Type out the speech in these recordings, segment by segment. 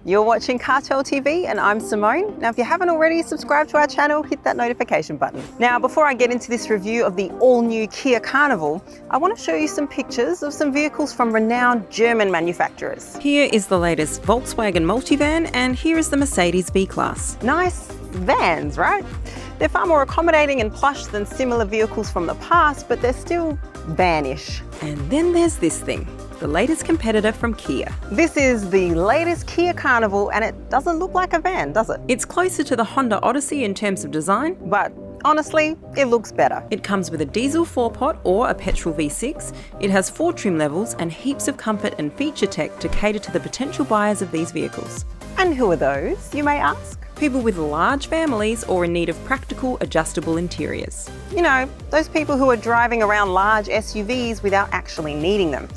You're watching CarTell.tv and I'm Simone. Now, if you haven't already subscribed to our channel, hit that notification button. Now, before I get into this review of the all-new Kia Carnival, I want to show you some pictures of some vehicles from renowned German manufacturers. Here is the latest Volkswagen multivan, and here is the Mercedes B-Class. Nice vans, right? They're far more accommodating and plush than similar vehicles from the past, but they're still vanish. And then there's this thing, the latest competitor from Kia. This is the latest Kia Carnival and it doesn't look like a van, does it? It's closer to the Honda Odyssey in terms of design, But honestly, it looks better. it comes with a diesel 4-pot or a petrol V6. It has 4 trim levels and heaps of comfort and feature tech to cater to the potential buyers of these vehicles. And who are those, you may ask? People with large families or in need of practical, adjustable interiors. You know, those people who are driving around large SUVs without actually needing them.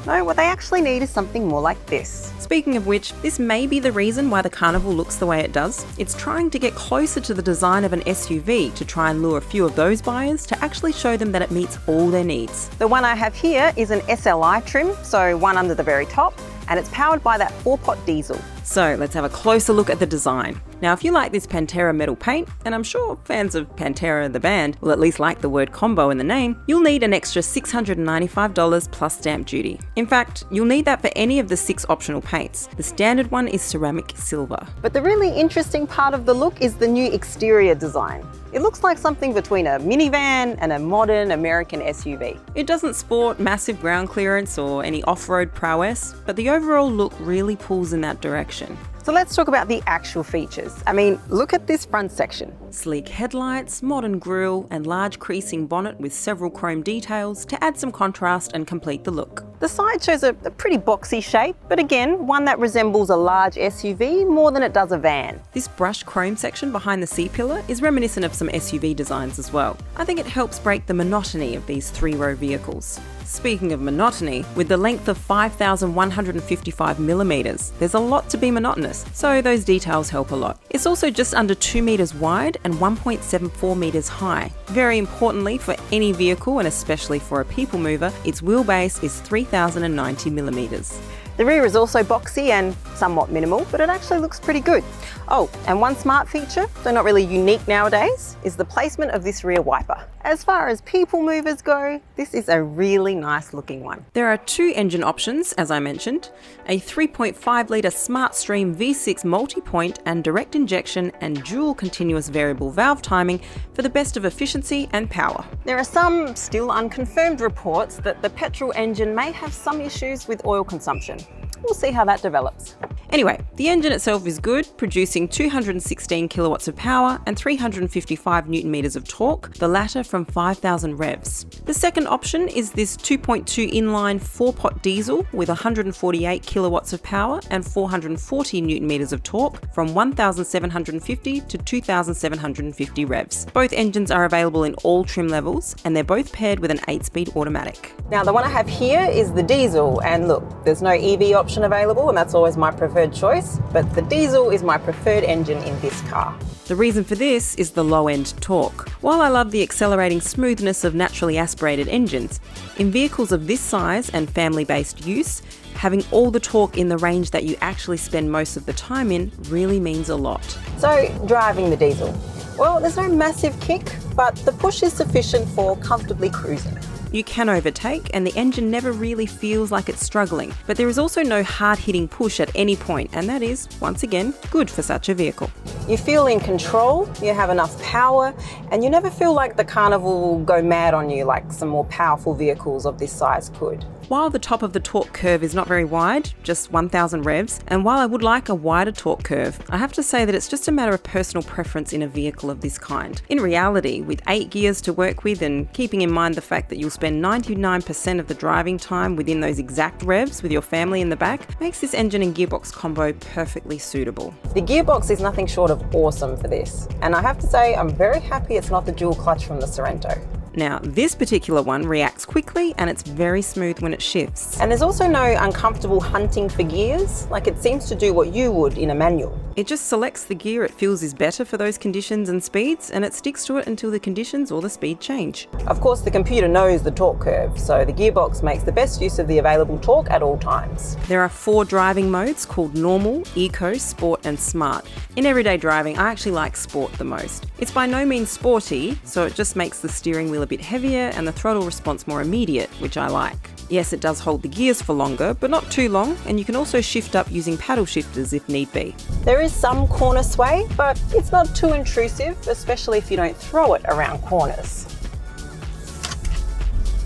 No, what they actually need is something more like this. Speaking of which, this may be the reason why the Carnival looks the way it does. It's trying to get closer to the design of an SUV to try and lure a few of those buyers to actually show them that it meets all their needs. The one I have here is an SLI trim, so one under the very top, and it's powered by that 4-pot diesel. So let's have a closer look at the design. Now, if you like this Pantera metal paint, and I'm sure fans of Pantera the band will at least like the word combo in the name, you'll need an extra $695 plus stamp duty. In fact, you'll need that for any of the 6 optional paints. The standard one is ceramic silver. But the really interesting part of the look is the new exterior design. It looks like something between a minivan and a modern American SUV. It doesn't sport massive ground clearance or any off-road prowess, but the overall look really pulls in that direction. So let's talk about the actual features. I mean, look at this front section. Sleek headlights, modern grille, and large creasing bonnet with several chrome details to add some contrast and complete the look. The side shows a pretty boxy shape, but again, one that resembles a large SUV more than it does a van. This brushed chrome section behind the C-pillar is reminiscent of some SUV designs as well. I think it helps break the monotony of these 3-row vehicles. Speaking of monotony, with the length of 5,155mm, there's a lot to be monotonous, so those details help a lot. It's also just under 2 meters wide and 1.74 meters high. Very importantly for any vehicle, and especially for a people mover, its wheelbase is 3,090mm. The rear is also boxy and somewhat minimal, but it actually looks pretty good. Oh, and one smart feature, though not really unique nowadays, is the placement of this rear wiper. As far as people movers go, this is a really nice looking one. There are 2 engine options, as I mentioned, a 3.5-litre SmartStream V6 multi-point and direct injection and dual continuous variable valve timing for the best of efficiency and power. There are some still unconfirmed reports that the petrol engine may have some issues with oil consumption. We'll see how that develops. Anyway, the engine itself is good, producing 216 kilowatts of power and 355 newton meters of torque, the latter from 5,000 revs. The second option is this 2.2 inline 4-pot diesel with 148 kilowatts of power and 440 newton meters of torque from 1,750 to 2,750 revs. Both engines are available in all trim levels, and they're both paired with an 8-speed automatic. Now, the one I have here is the diesel, and look, there's no EV option available, and that's always my preferred choice, but the diesel is my preferred engine in this car. The reason for this is the low-end torque. While I love the accelerating smoothness of naturally aspirated engines, in vehicles of this size and family-based use, having all the torque in the range that you actually spend most of the time in really means a lot. So, driving the diesel. Well, there's no massive kick, but the push is sufficient for comfortably cruising. You can overtake, and the engine never really feels like it's struggling, but there is also no hard-hitting push at any point, and that is, once again, good for such a vehicle. You feel in control, you have enough power, and you never feel like the Carnival will go mad on you like some more powerful vehicles of this size could. While the top of the torque curve is not very wide, just 1,000 revs, and while I would like a wider torque curve, I have to say that it's just a matter of personal preference in a vehicle of this kind. In reality, with 8 gears to work with and keeping in mind the fact that you'll spend 99% of the driving time within those exact revs with your family in the back, makes this engine and gearbox combo perfectly suitable. The gearbox is nothing short of awesome for this, and I have to say I'm very happy it's not the dual clutch from the Sorento. Now, this particular one reacts quickly and it's very smooth when it shifts. And there's also no uncomfortable hunting for gears, like it seems to do what you would in a manual. It just selects the gear it feels is better for those conditions and speeds, and it sticks to it until the conditions or the speed change. Of course, the computer knows the torque curve, so the gearbox makes the best use of the available torque at all times. There are 4 driving modes called Normal, Eco, Sport and Smart. In everyday driving, I actually like Sport the most. It's by no means sporty, so it just makes the steering wheel a bit heavier and the throttle response more immediate, which I like. Yes, it does hold the gears for longer, but not too long, and you can also shift up using paddle shifters if need be. There is some corner sway, but it's not too intrusive, especially if you don't throw it around corners.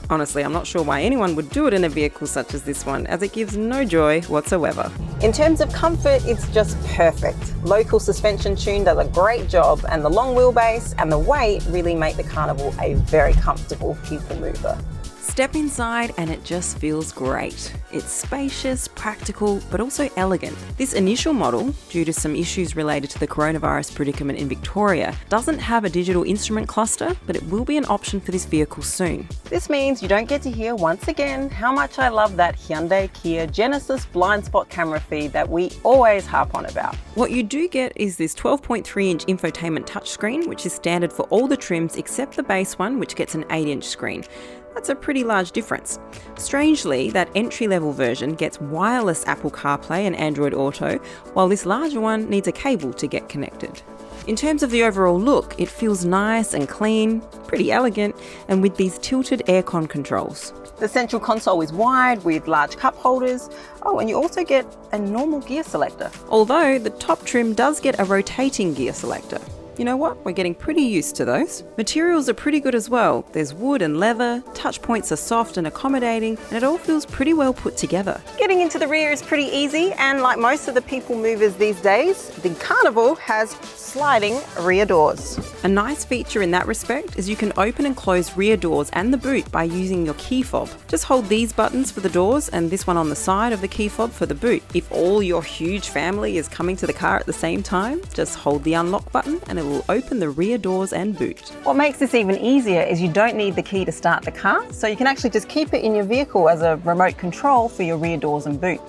Honestly, I'm not sure why anyone would do it in a vehicle such as this one, as it gives no joy whatsoever. In terms of comfort, it's just perfect. Local suspension tune does a great job, and the long wheelbase and the weight really make the Carnival a very comfortable people mover. Step inside and it just feels great. It's spacious, practical, but also elegant. This initial model, due to some issues related to the coronavirus predicament in Victoria, doesn't have a digital instrument cluster, but it will be an option for this vehicle soon. This means you don't get to hear once again how much I love that Hyundai Kia Genesis blind spot camera feed that we always harp on about. What you do get is this 12.3-inch Infotainment Touchscreen, which is standard for all the trims except the base one, which gets an 8-inch screen. That's a pretty large difference. Strangely, that entry-level version gets wireless Apple CarPlay and Android Auto, while this larger one needs a cable to get connected. In terms of the overall look, it feels nice and clean, pretty elegant, and with these tilted aircon controls. The central console is wide with large cup holders. Oh, and you also get a normal gear selector. Although the top trim does get a rotating gear selector. You know what? We're getting pretty used to those. Materials are pretty good as well. There's wood and leather, touch points are soft and accommodating, and it all feels pretty well put together. Getting into the rear is pretty easy, and like most of the people movers these days, the Carnival has sliding rear doors. A nice feature in that respect is you can open and close rear doors and the boot by using your key fob. Just hold these buttons for the doors and this one on the side of the key fob for the boot. If all your huge family is coming to the car at the same time, just hold the unlock button and it will open the rear doors and boot. What makes this even easier is you don't need the key to start the car, so you can actually just keep it in your vehicle as a remote control for your rear doors and boot.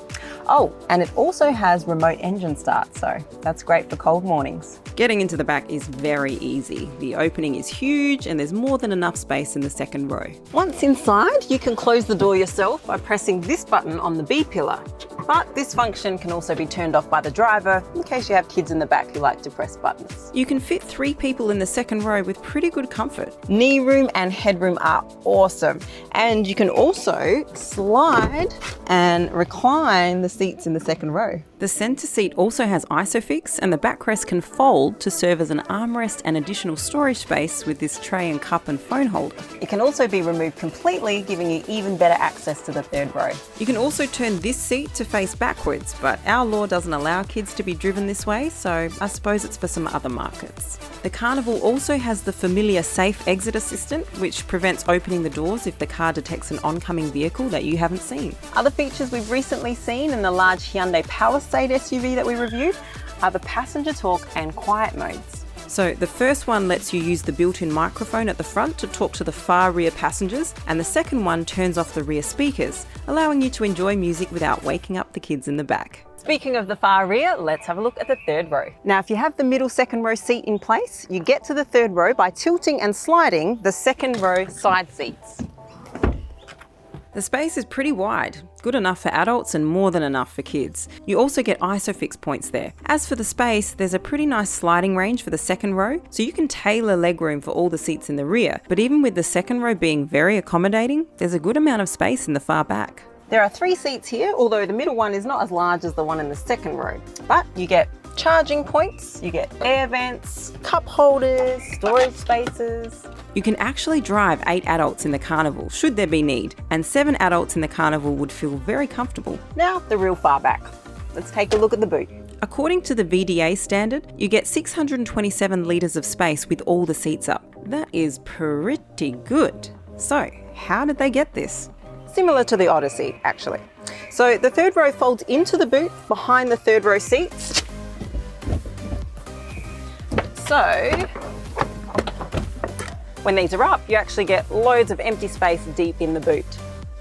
Oh, and it also has remote engine start, so that's great for cold mornings. Getting into the back is very easy. The opening is huge and there's more than enough space in the second row. Once inside, you can close the door yourself by pressing this button on the B pillar. But this function can also be turned off by the driver in case you have kids in the back who like to press buttons. You can fit 3 people in the second row with pretty good comfort. Knee room and headroom are awesome. And you can also slide and recline the seats in the second row. The centre seat also has ISOFIX and the backrest can fold to serve as an armrest and additional storage space with this tray and cup and phone holder. It can also be removed completely, giving you even better access to the third row. You can also turn this seat to face backwards, but our law doesn't allow kids to be driven this way, so I suppose it's for some other markets. The Carnival also has the familiar Safe Exit Assistant, which prevents opening the doors if the car detects an oncoming vehicle that you haven't seen. Other features we've recently seen in the large Hyundai Palisade SUV that we reviewed are the passenger talk and quiet modes. So the first one lets you use the built-in microphone at the front to talk to the far rear passengers, and the second one turns off the rear speakers, allowing you to enjoy music without waking up the kids in the back. Speaking of the far rear, let's have a look at the third row. Now, if you have the middle second row seat in place, you get to the third row by tilting and sliding the second row side seats. The space is pretty wide, good enough for adults and more than enough for kids. You also get ISOFIX points there. As for the space, there's a pretty nice sliding range for the second row, so you can tailor legroom for all the seats in the rear. But even with the second row being very accommodating, there's a good amount of space in the far back. There are 3 seats here, although the middle one is not as large as the one in the second row. But you get charging points, you get air vents, cup holders, storage spaces. You can actually drive 8 adults in the Carnival, should there be need, and 7 adults in the Carnival would feel very comfortable. Now, the real far back. Let's take a look at the boot. According to the VDA standard, you get 627 litres of space with all the seats up. That is pretty good. So, how did they get this? Similar to the Odyssey, actually. So the third row folds into the boot behind the third row seats. So when these are up, you actually get loads of empty space deep in the boot.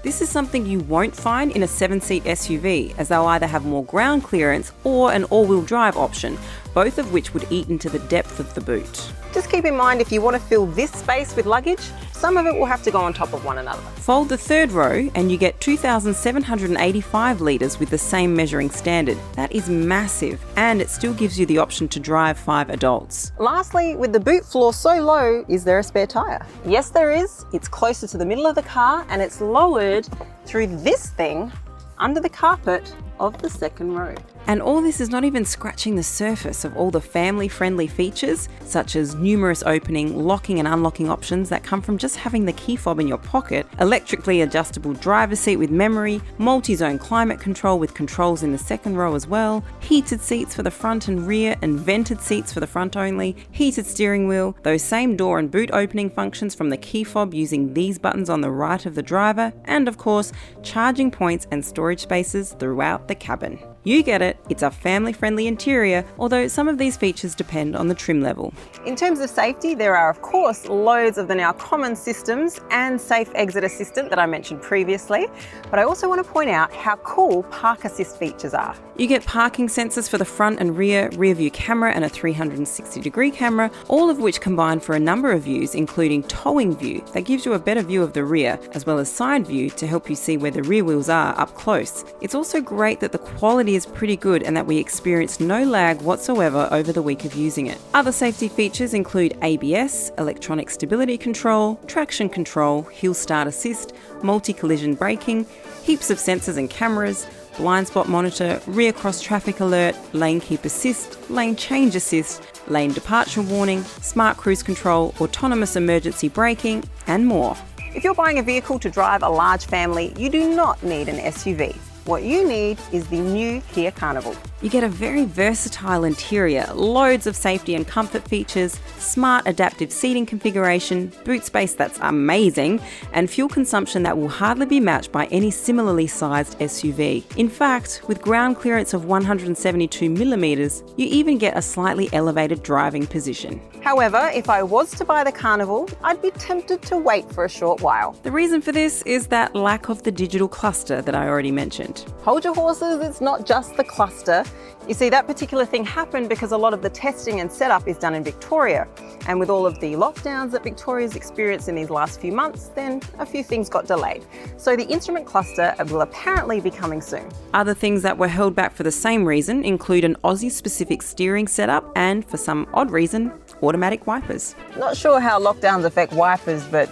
This is something you won't find in a 7-seat SUV, as they'll either have more ground clearance or an all-wheel drive option, both of which would eat into the depth of the boot. Just keep in mind, if you want to fill this space with luggage, some of it will have to go on top of one another. Fold the third row and you get 2,785 litres with the same measuring standard. That is massive, and it still gives you the option to drive 5 adults. Lastly, with the boot floor so low, is there a spare tyre? Yes, there is. It's closer to the middle of the car and it's lowered through this thing under the carpet of the second row. And all this is not even scratching the surface of all the family-friendly features, such as numerous opening, locking and unlocking options that come from just having the key fob in your pocket, electrically adjustable driver's seat with memory, multi-zone climate control with controls in the second row as well, heated seats for the front and rear and vented seats for the front only, heated steering wheel, those same door and boot opening functions from the key fob using these buttons on the right of the driver, and of course, charging points and storage spaces throughout the cabin. You get it, it's a family-friendly interior, although some of these features depend on the trim level. In terms of safety, there are of course loads of the now common systems and safe exit assistant that I mentioned previously, but I also want to point out how cool park assist features are. You get parking sensors for the front and rear view camera and a 360-degree camera, all of which combine for a number of views, including towing view that gives you a better view of the rear, as well as side view to help you see where the rear wheels are up close. It's also great that the quality is pretty good and that we experienced no lag whatsoever over the week of using it. Other safety features include ABS, electronic stability control, traction control, hill start assist, multi-collision braking, heaps of sensors and cameras, blind spot monitor, rear cross traffic alert, lane keep assist, lane change assist, lane departure warning, smart cruise control, autonomous emergency braking, and more. If you're buying a vehicle to drive a large family, you do not need an SUV. What you need is the new Kia Carnival. You get a very versatile interior, loads of safety and comfort features, smart adaptive seating configuration, boot space that's amazing, and fuel consumption that will hardly be matched by any similarly sized SUV. In fact, with ground clearance of 172mm, you even get a slightly elevated driving position. However, if I was to buy the Carnival, I'd be tempted to wait for a short while. The reason for this is that lack of the digital cluster that I already mentioned. Hold your horses, it's not just the cluster. You see, that particular thing happened because a lot of the testing and setup is done in Victoria. And with all of the lockdowns that Victoria's experienced in these last few months, then a few things got delayed. So the instrument cluster will apparently be coming soon. Other things that were held back for the same reason include an Aussie-specific steering setup and, for some odd reason, automatic wipers. Not sure how lockdowns affect wipers, but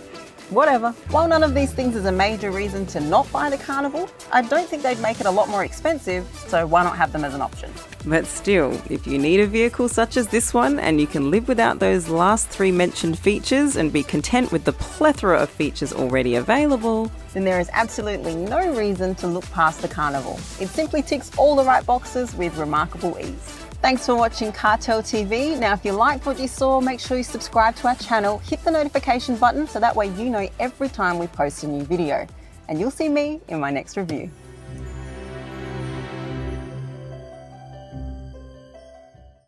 whatever. While none of these things is a major reason to not buy the Carnival, I don't think they'd make it a lot more expensive, so why not have them as an option? But still, if you need a vehicle such as this one and you can live without those last 3 mentioned features and be content with the plethora of features already available, then there is absolutely no reason to look past the Carnival. It simply ticks all the right boxes with remarkable ease. Thanks for watching CarTell TV. Now, if you liked what you saw, make sure you subscribe to our channel, hit the notification button so that way you know every time we post a new video. And you'll see me in my next review.